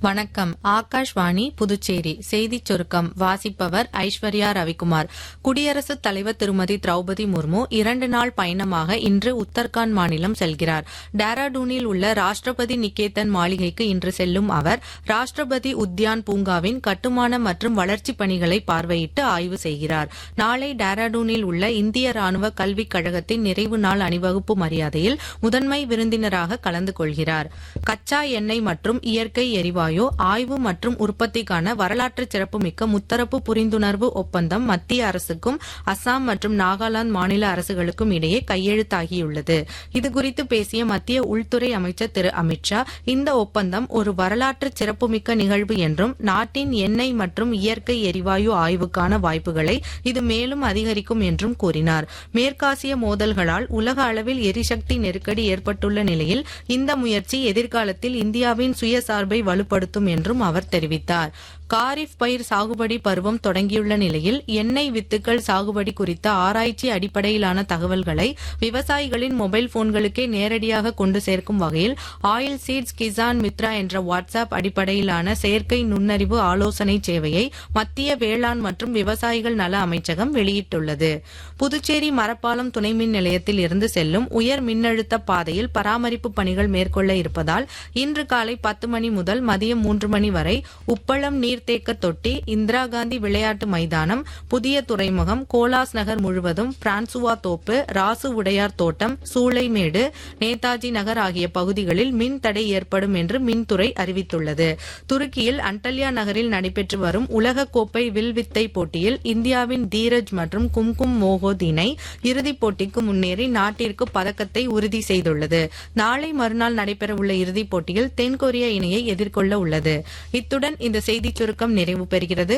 வணக்கம். ஆகாஷ்வாணி புதுச்சேரி செய்திச் சுருக்கம் வாசிப்பவர் ஐஸ்வர்யா ரவிக்குமார். குடியரசுத் தலைவர் திருமதி திரௌபதி முர்மு 2 நாள் பயணமாக இன்று உத்தரகாண்ட் மாநிலம் செல்கிறார். டேராடூனில் உள்ள ராஷ்டிரபதி நிகேதன் மாளிகைக்கு இன்று செல்லும் அவர் ராஷ்டிரபதி உத்யான் பூங்காவின் கட்டுமான மற்றும் வளர்ச்சிப் பணிகளை பார்வையிட்டு ஆய்வு செய்கிறார். நாளை டேராடூனில் உள்ள இந்திய ராணுவ கல்விக் கழகத்தின் நிறைவு நாள் அணிவகுப்பு மரியாதையில் முதன்மை விருந்தினராக கலந்து கொள்கிறார். கச்சா எண்ணெய் மற்றும் இயற்கை எரிவாயு ஆய்வு மற்றும் உற்பத்திக்கான வரலாற்று சிறப்புமிக்க முத்தரப்பு புரிந்துணர்வு ஒப்பந்தம் மத்திய அரசுக்கும் அசாம் மற்றும் நாகாலாந்து மாநில அரசுகளுக்கும் இடையே கையெழுத்தாகியுள்ளது. இதுகுறித்து பேசிய மத்திய உள்துறை அமைச்சர் திரு அமித்ஷா, இந்த ஒப்பந்தம் ஒரு வரலாற்று சிறப்புமிக்க நிகழ்வு என்றும் நாட்டின் எண்ணெய் மற்றும் இயற்கை எரிவாயு ஆய்வுக்கான வாய்ப்புகளை இது மேலும் அதிகரிக்கும் என்றும் கூறினார். மேற்காசிய மோதல்களால் உலக அளவில் எரிசக்தி நெருக்கடி ஏற்பட்டுள்ள நிலையில் இந்த முயற்சி எதிர்காலத்தில் இந்தியாவின் சுயசார்பை வலுப்படுத்தும் என்றும் அவர் தெரிவித்தார். காரிஃப் பயிர் சாகுபடி பருவம் தொடங்கியுள்ள நிலையில் எண்ணெய் வித்துக்கள் சாகுபடி குறித்த ஆராய்ச்சி அடிப்படையிலான தகவல்களை விவசாயிகளின் மொபைல் போன்களுக்கே நேரடியாக கொண்டு சேர்க்கும் வகையில் ஆயில் சீட்ஸ் கிசான் மித்ரா என்ற வாட்ஸ்அப் அடிப்படையிலான செயற்கை நுண்ணறிவு ஆலோசனை சேவையை மத்திய வேளாண் மற்றும் விவசாயிகள் நல அமைச்சகம் வெளியிட்டுள்ளது. புதுச்சேரி மரப்பாலம் துணை மின் நிலையத்தில் இருந்து செல்லும் உயர் மின்னழுத்த பாதையில் பராமரிப்பு பணிகள் மேற்கொள்ள இருப்பதால் இன்று காலை 10 மணி முதல் மதியம் 3 மணி வரை உப்பளம் நீர்த்தேக்க தொட்டி, இந்திரா காந்தி விளையாட்டு மைதானம், புதிய துறைமுகம், கோலாஸ் நகர் முழுவதும், பிரான்சுவா தோப்பு, ராசு உடையார் தோட்டம், சூளைமேடு, நேதாஜி நகர் ஆகிய பகுதிகளில் மின் தடை ஏற்படும் என்று மின்துறை அறிவித்துள்ளது. துருக்கியில் அண்டல்யா நகரில் நடைபெற்று வரும் உலகக்கோப்பை வில்வித்தை போட்டியில் இந்தியாவின் தீரஜ் மற்றும் கும்கும் மோகோத் இணை இறுதிப் போட்டிக்கு முன்னேறி நாட்டிற்கு பதக்கத்தை உறுதி செய்துள்ளது. நாளை மறுநாள் நடைபெறவுள்ள இறுதிப் போட்டியில் தென்கொரிய இணையை எதிர்கொள்ள உள்ளது. இத்துடன் இந்த செய்திச் சுருக்கம் நிறைவு பெறுகிறது.